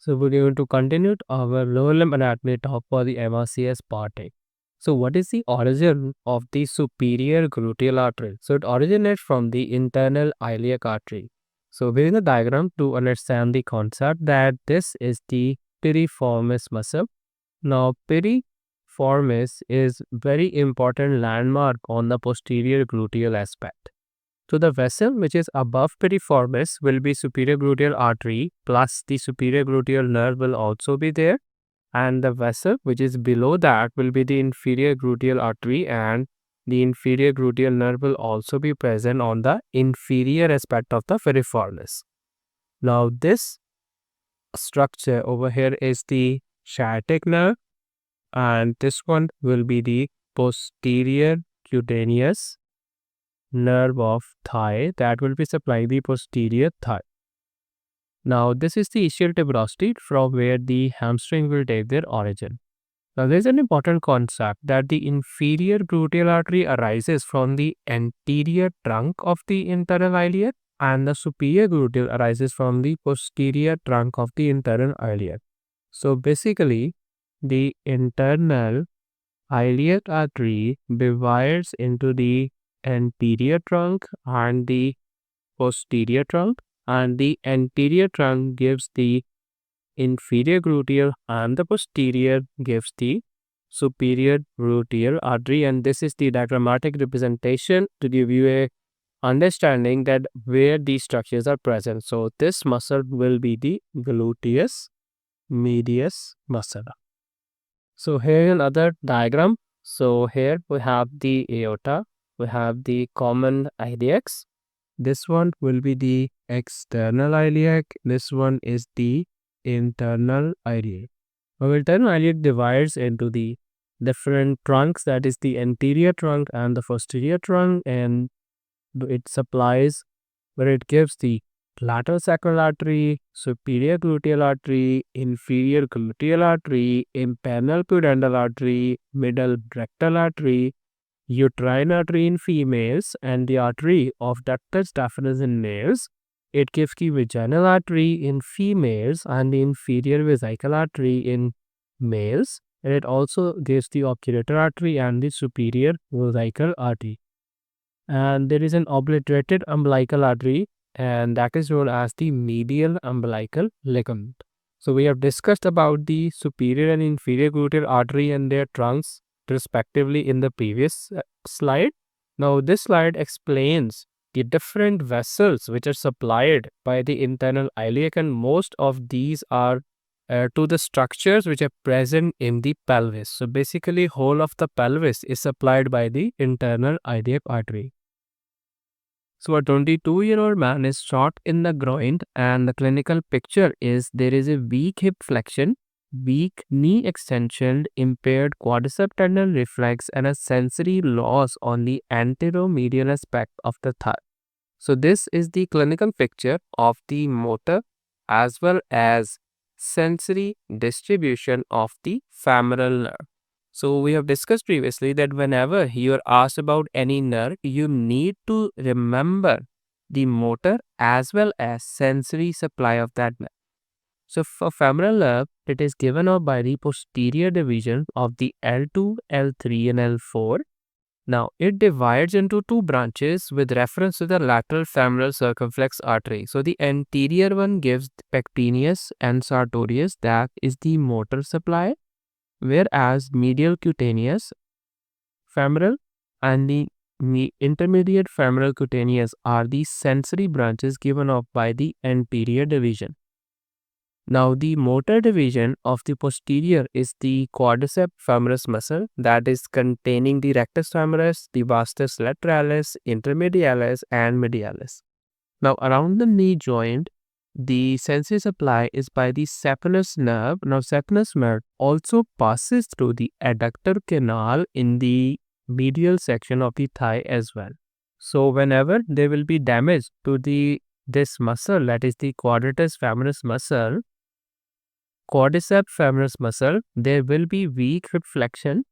So we're going to continue our lower limb anatomy talk for the MRCS part A. So what is the origin of the superior gluteal artery? So it originates from the internal iliac artery. So within the diagram to understand the concept that this is the piriformis muscle. Now piriformis is very important landmark on the posterior gluteal aspect. So the vessel which is above piriformis will be superior gluteal artery, plus the superior gluteal nerve will also be there, and the vessel which is below that will be the inferior gluteal artery, and the inferior gluteal nerve will also be present on the inferior aspect of the piriformis. Now this structure over here is the sciatic nerve, and this one will be the posterior cutaneous nerve of thigh that will be supplying the posterior thigh. Now this is the ischial tuberosity from where the hamstring will take their origin. Now there is an important concept that the inferior gluteal artery arises from the anterior trunk of the internal iliac, and the superior gluteal arises from the posterior trunk of the internal iliac. So basically the internal iliac artery divides into the anterior trunk and the posterior trunk, and the anterior trunk gives the inferior gluteal and the posterior gives the superior gluteal artery, and this is the diagrammatic representation to give you a understanding that where these structures are present. So this muscle will be the gluteus medius muscle. So here another diagram. So here we have the aorta, we have the common iliacs. This one will be the external iliac. This one is the internal iliac. Our internal iliac divides into the different trunks, that is the anterior trunk and the posterior trunk, and it supplies where it gives the lateral sacral artery, superior gluteal artery, inferior gluteal artery, impernal pudendal artery, middle rectal artery, uterine artery in females, and the artery of ductus deferens in males. It gives the vaginal artery in females and the inferior vesical artery in males, and it also gives the obturator artery and the superior vesical artery. And there is an obliterated umbilical artery, and that is known as the medial umbilical ligament. So we have discussed about the superior and inferior gluteal artery and their trunks respectively in the previous slide. Now this slide explains the different vessels which are supplied by the internal iliac, and most of these are to the structures which are present in the pelvis. So basically whole of the pelvis is supplied by the internal iliac artery. So a 22-year-old man is shot in the groin, and the clinical picture is there is a weak hip flexion, weak knee extension, impaired quadricep tendon reflex, and a sensory loss on the anteromedial aspect of the thigh. So this is the clinical picture of the motor as well as sensory distribution of the femoral nerve. So we have discussed previously that whenever you are asked about any nerve, you need to remember the motor as well as sensory supply of that nerve. So for femoral nerve, it is given out by the posterior division of the L2, L3 and L4. Now it divides into two branches with reference to the lateral femoral circumflex artery. So the anterior one gives pectineus and sartorius, that is the motor supply, whereas medial cutaneous, femoral and the intermediate femoral cutaneous are the sensory branches given off by the anterior division. Now the motor division of the posterior is the quadricep femoris muscle, that is containing the rectus femoris, the vastus lateralis, intermedialis and medialis. Now around the knee joint, the sensory supply is by the saphenous nerve. Now saphenous nerve also passes through the adductor canal in the medial section of the thigh as well. So whenever there will be damage to this muscle, that is the quadratus femoris muscle, quadricep femoris muscle, there will be weak hip flexion,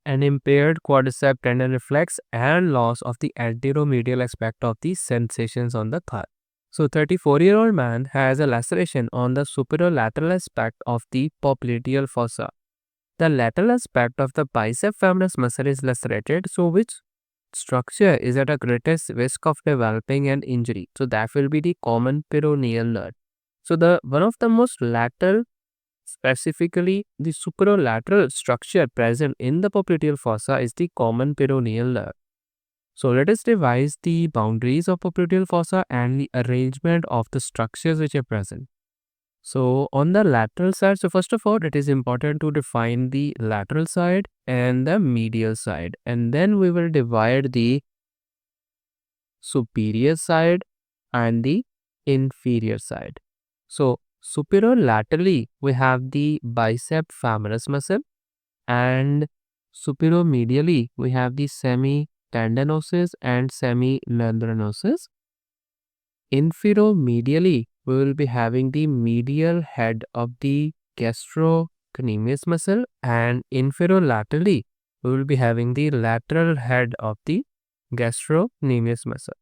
an impaired quadricep tendon reflex, and loss of the anteromedial aspect of the sensations on the thigh. So 34-year-old man has a laceration on the superolateral aspect of the popliteal fossa. The lateral aspect of the bicep femoris muscle is lacerated, so which structure is at a greatest risk of developing an injury? So that will be the common peroneal nerve. So the one of the most lateral, specifically the superolateral structure present in the popliteal fossa is the common peroneal nerve. So let us revise the boundaries of popliteal fossa and the arrangement of the structures which are present. So on the lateral side, so first of all, it is important to define the lateral side and the medial side, and then we will divide the superior side and the inferior side. So superolaterally, we have the bicep femoris muscle, and superomedially, we have the semitendinosus and semimembranosus. Inferomedially, we will be having the medial head of the gastrocnemius muscle, and inferolaterally, we will be having the lateral head of the gastrocnemius muscle.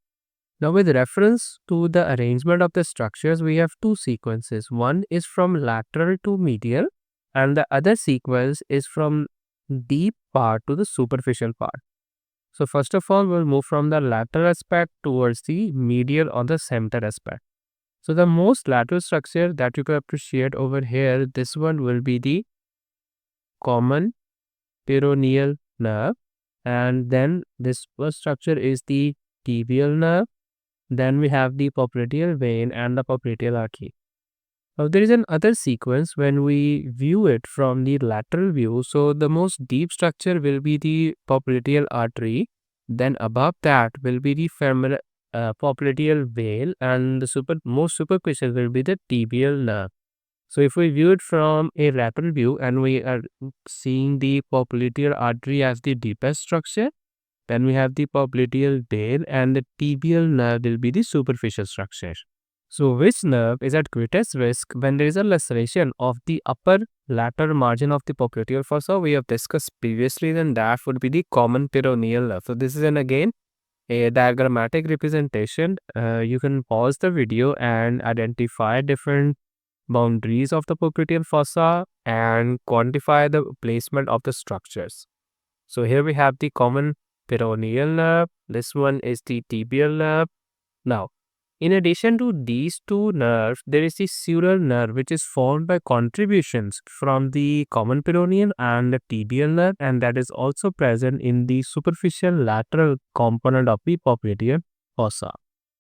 Now, with reference to the arrangement of the structures, we have two sequences. One is from lateral to medial, and the other sequence is from deep part to the superficial part. So first of all, we'll move from the lateral aspect towards the medial or the center aspect. So the most lateral structure that you can appreciate over here, this one will be the common peroneal nerve. And then this first structure is the tibial nerve. Then we have the popliteal vein and the popliteal artery. Now there is another sequence when we view it from the lateral view. So the most deep structure will be the popliteal artery. Then above that will be the femoral popliteal vein, and the most superficial will be the tibial nerve. So if we view it from a lateral view and we are seeing the popliteal artery as the deepest structure, then we have the popliteal vein, and the tibial nerve will be the superficial structure. So which nerve is at greatest risk when there is a laceration of the upper lateral margin of the popliteal fossa? We have discussed previously, then that would be the common peroneal nerve. So this is again a diagrammatic representation. You can pause the video and identify different boundaries of the popliteal fossa and quantify the placement of the structures. So here we have the common peroneal nerve. This one is the tibial nerve. Now, in addition to these two nerves, there is the sural nerve, which is formed by contributions from the common peroneal and the tibial nerve, and that is also present in the superficial lateral component of the popliteal fossa.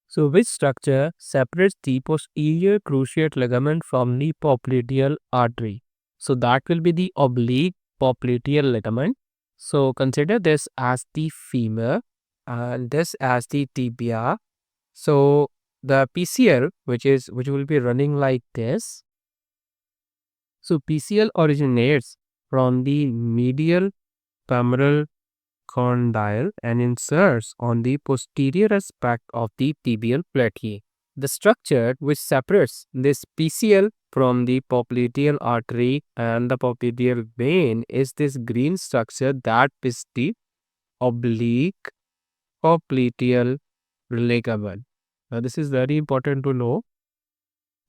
So which structure separates the posterior cruciate ligament from the popliteal artery? So that will be the oblique popliteal ligament. So consider this as the femur and this as the tibia. So the PCL, which will be running like this. So PCL originates from the medial femoral condyle and inserts on the posterior aspect of the tibial plateau. The structure which separates this PCL from the popliteal artery and the popliteal vein is this green structure, that is the oblique popliteal ligament. Now this is very important to know.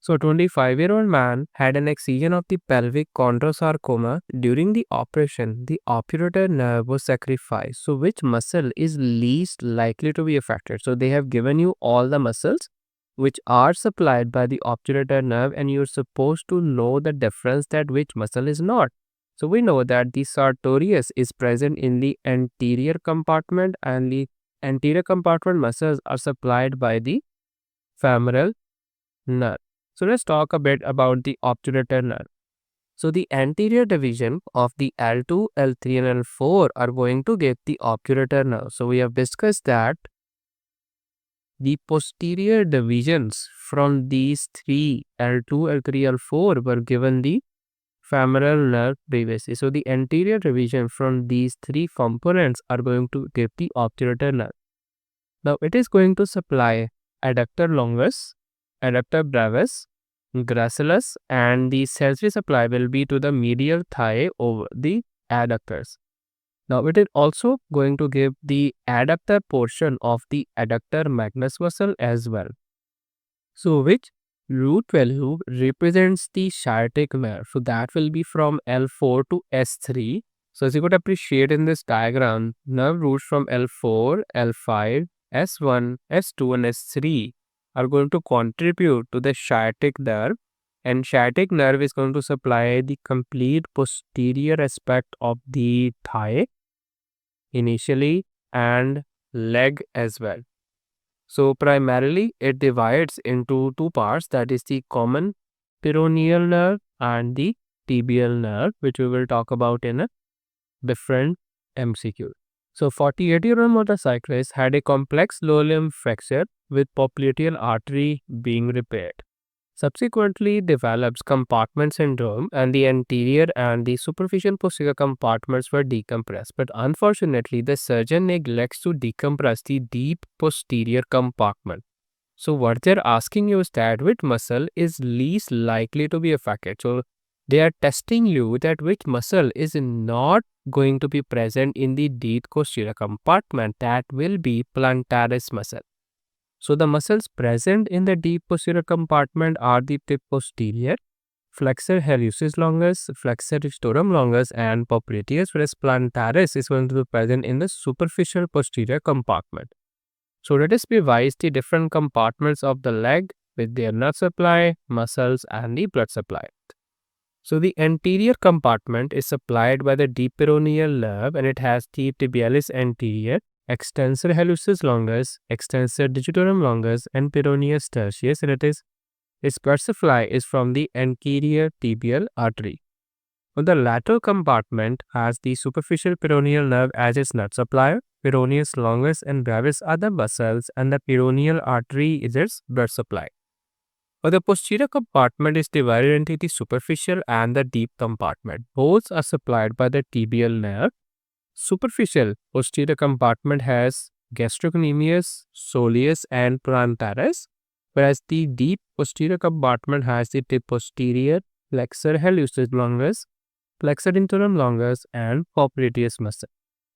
So 25-year-old man had an excision of the pelvic chondrosarcoma. During the operation, the obturator nerve was sacrificed. So which muscle is least likely to be affected? So they have given you all the muscles which are supplied by the obturator nerve, and you're supposed to know the difference that which muscle is not. So we know that the sartorius is present in the anterior compartment, and the anterior compartment muscles are supplied by the femoral nerve. So let's talk a bit about the obturator nerve. So the anterior division of the L2, L3 and L4 are going to get the obturator nerve. So we have discussed that the posterior divisions from these three L2, L3, L4 were given the femoral nerve previously. So the anterior division from these three components are going to give the obturator nerve. Now it is going to supply adductor longus, adductor brevis, gracilis, and the sensory supply will be to the medial thigh over the adductors. Now it is also going to give the adductor portion of the adductor magnus muscle as well. So which root value represents the sciatic nerve? So that will be from L4 to S3. So as you could appreciate in this diagram, nerve roots from L4, L5, S1, S2 and S3 are going to contribute to the sciatic nerve, and sciatic nerve is going to supply the complete posterior aspect of the thigh initially and leg as well. So primarily it divides into two parts, that is the common peroneal nerve and the tibial nerve, which we will talk about in a different MCQ. So 48-year-old motorcyclist had a complex lower limb fracture with popliteal artery being repaired. Subsequently develops compartment syndrome, and the anterior and the superficial posterior compartments were decompressed. But unfortunately, the surgeon neglects to decompress the deep posterior compartment. So what they're asking you is that which muscle is least likely to be affected. So they are testing you that which muscle is not going to be present in the deep posterior compartment. That will be plantaris muscle. So the muscles present in the deep posterior compartment are the tib posterior, flexor hallucis longus, flexor ristorum longus, and popliteus, whereas plantaris is going to be present in the superficial posterior compartment. So let us revise the different compartments of the leg with their nerve supply, muscles, and the blood supply. So the anterior compartment is supplied by the deep peroneal nerve, and it has the tibialis anterior, extensor hallucis longus, extensor digitorum longus, and peroneus tertius, and its blood supply is from the anterior tibial artery. Well, the lateral compartment has the superficial peroneal nerve as its nerve supplier, peroneus longus and brevis are the muscles, and the peroneal artery is its blood supply. Well, the posterior compartment is divided into the superficial and the deep compartment. Both are supplied by the tibial nerve. Superficial posterior compartment has gastrocnemius, soleus, and plantaris, whereas the deep posterior compartment has the tib posterior, flexor hallucis longus, flexor inferior longus, and popliteus muscle.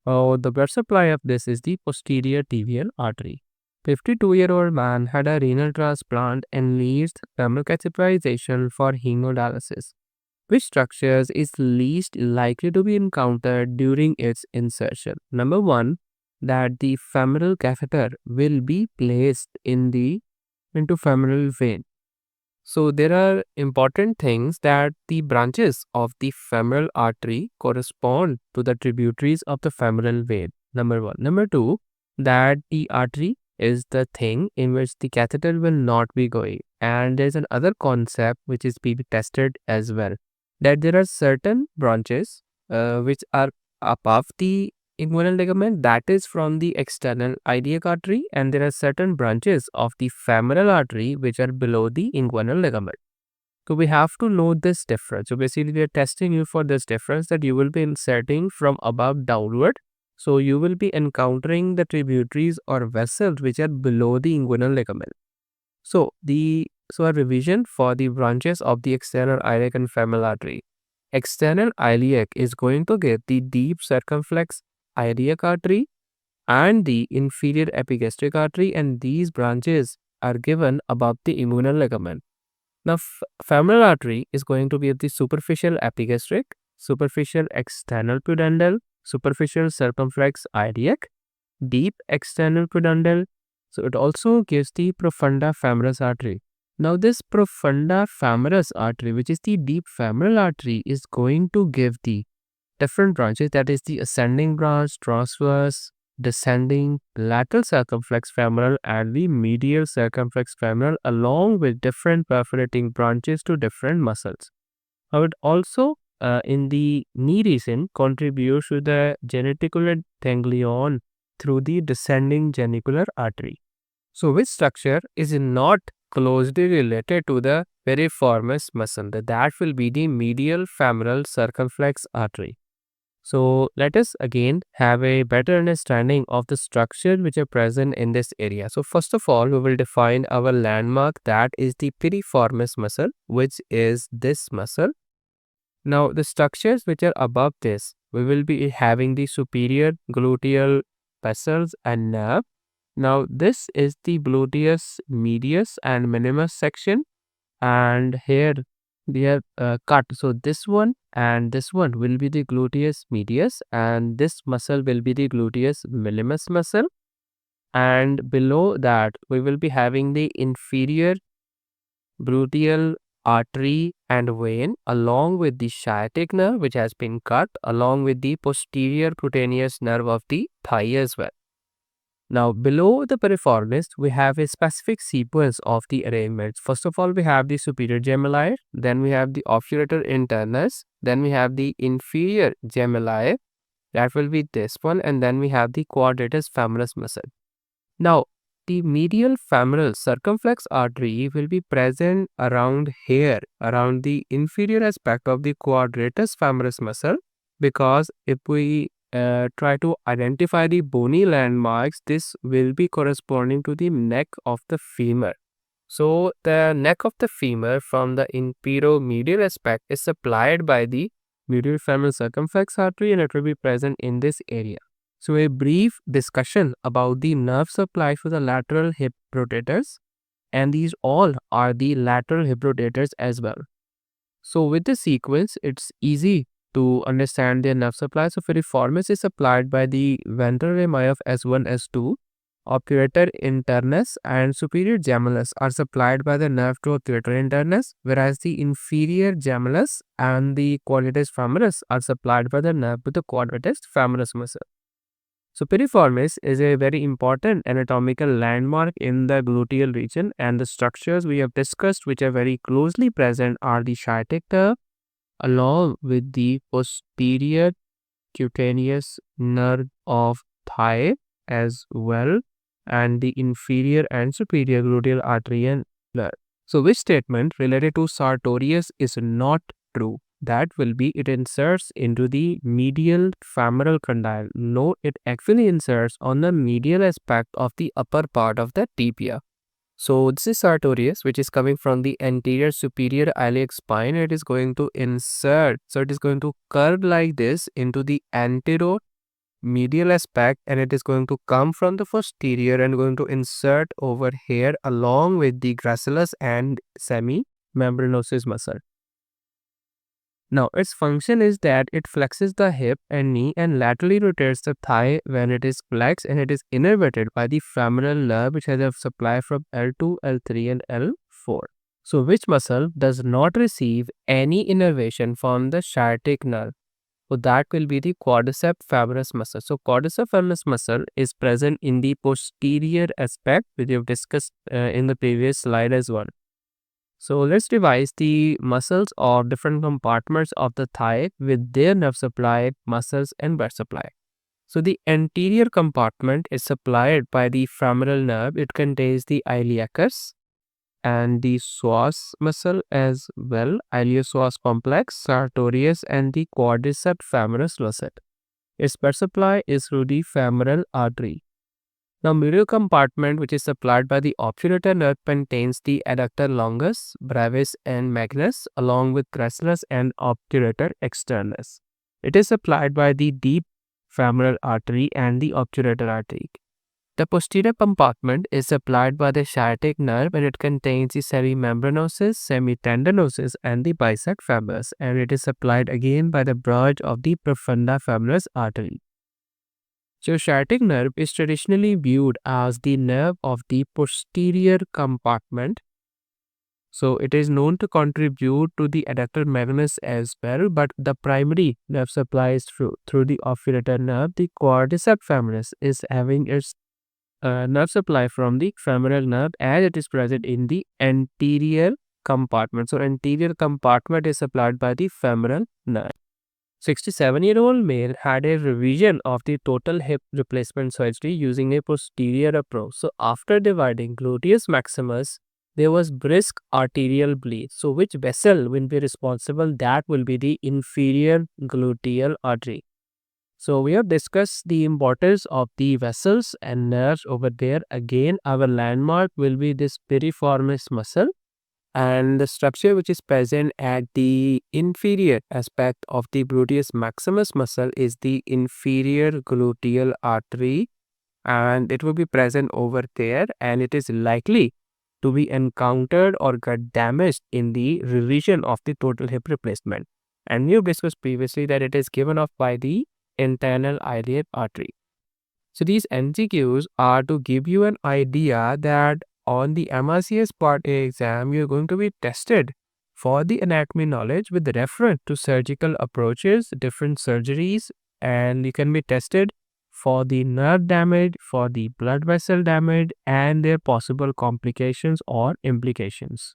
The blood supply of this is the posterior tibial artery. 52-year-old man had a renal transplant and needs femoral catheterization for hemodialysis. Which structures is least likely to be encountered during its insertion? Number one, that the femoral catheter will be placed into femoral vein. So there are important things that the branches of the femoral artery correspond to the tributaries of the femoral vein. Number one. Number two, that the artery is the thing in which the catheter will not be going. And there's another concept which is being tested as well, that there are certain branches which are above the inguinal ligament, that is from the external iliac artery, and there are certain branches of the femoral artery which are below the inguinal ligament. So we have to know this difference. So basically we are testing you for this difference, that you will be inserting from above downward. So you will be encountering the tributaries or vessels which are below the inguinal ligament. So a revision for the branches of the external iliac and femoral artery. External iliac is going to get the deep circumflex iliac artery and the inferior epigastric artery, and these branches are given above the inguinal ligament. Now, femoral artery is going to be the superficial epigastric, superficial external pudendal, superficial circumflex iliac, deep external pudendal. So it also gives the profunda femoris artery. Now this profunda femoris artery, which is the deep femoral artery, is going to give the different branches, that is the ascending branch, transverse, descending, lateral circumflex femoral, and the medial circumflex femoral, along with different perforating branches to different muscles. Now it also in the knee region contributes to the genicular ganglion through the descending genicular artery. So which structure is not closely related to the piriformis muscle? That will be the medial femoral circumflex artery. So let us again have a better understanding of the structure which are present in this area. So first of all, we will define our landmark, that is the piriformis muscle, which is this muscle. Now the structures which are above this, we will be having the superior gluteal vessels and nerve. Now this is the gluteus medius and minimus section, and here we have cut. So this one and this one will be the gluteus medius, and this muscle will be the gluteus minimus muscle. And below that we will be having the inferior gluteal artery and vein along with the sciatic nerve, which has been cut, along with the posterior cutaneous nerve of the thigh as well. Now below the piriformis we have a specific sequence of the arrangements. First of all, we have the superior gemelli, then we have the obturator internus, then we have the inferior gemelli, that will be this one, and then we have the quadratus femoris muscle. Now, the medial femoral circumflex artery will be present around here, around the inferior aspect of the quadratus femoris muscle, because if we try to identify the bony landmarks, this will be corresponding to the neck of the femur. So, the neck of the femur from the infero-medial aspect is supplied by the medial femoral circumflex artery, and it will be present in this area. So a brief discussion about the nerve supply for the lateral hip rotators, and these all are the lateral hip rotators as well. So with the sequence, it's easy to understand their nerve supply. So piriformis is supplied by the ventral rami of S1, S2, obturator internus and superior gemellus are supplied by the nerve to obturator internus, whereas the inferior gemellus and the quadratus femoris are supplied by the nerve to the quadratus femoris muscle. So piriformis is a very important anatomical landmark in the gluteal region, and the structures we have discussed which are very closely present are the sciatic nerve along with the posterior cutaneous nerve of thigh as well, and the inferior and superior gluteal artery and nerve. So which statement related to sartorius is not true? That will be it inserts into the medial femoral condyle. No, it actually inserts on the medial aspect of the upper part of the tibia. So this is sartorius, which is coming from the anterior superior iliac spine. It is going to insert, so it is going to curve like this into the antero medial aspect, and it is going to come from the posterior and going to insert over here along with the gracilis and semimembranosus muscle. Now, its function is that it flexes the hip and knee and laterally rotates the thigh when it is flexed, and it is innervated by the femoral nerve, which has a supply from L2, L3 and L4. So, which muscle does not receive any innervation from the sciatic nerve? So, that will be the quadriceps femoris muscle. So, quadriceps femoris muscle is present in the posterior aspect, which we have discussed in the previous slide as well. So let's revise the muscles of different compartments of the thigh with their nerve supply, muscles and blood supply. So the anterior compartment is supplied by the femoral nerve. It contains the iliacus and the psoas muscle as well, iliopsoas complex, sartorius and the quadriceps femoris muscle. Its blood supply is through the femoral artery. Now, medial compartment, which is supplied by the obturator nerve, contains the adductor longus, brevis, and magnus, along with gracilis and obturator externus. It is supplied by the deep femoral artery and the obturator artery. The posterior compartment is supplied by the sciatic nerve, and it contains the semimembranosus, semitendinosus, and the bisect femoris, and it is supplied again by the branch of the profunda femoris artery. So, sciatic nerve is traditionally viewed as the nerve of the posterior compartment. So, it is known to contribute to the adductor magnus as well, but the primary nerve supply is through the obturator nerve. The quadriceps femoris is having its nerve supply from the femoral nerve, as it is present in the anterior compartment. So, anterior compartment is supplied by the femoral nerve. 67-year-old male had a revision of the total hip replacement surgery using a posterior approach. So after dividing gluteus maximus, there was brisk arterial bleed. So which vessel will be responsible? That will be the inferior gluteal artery. So we have discussed the importance of the vessels and nerves over there. Again, our landmark will be this piriformis muscle, and the structure which is present at the inferior aspect of the gluteus maximus muscle is the inferior gluteal artery, and it will be present over there, and it is likely to be encountered or get damaged in the revision of the total hip replacement. And we have discussed previously that it is given off by the internal iliac artery. So these MCQs are to give you an idea that on the MRCS Part A exam, you're going to be tested for the anatomy knowledge with reference to surgical approaches, different surgeries, and you can be tested for the nerve damage, for the blood vessel damage, and their possible complications or implications.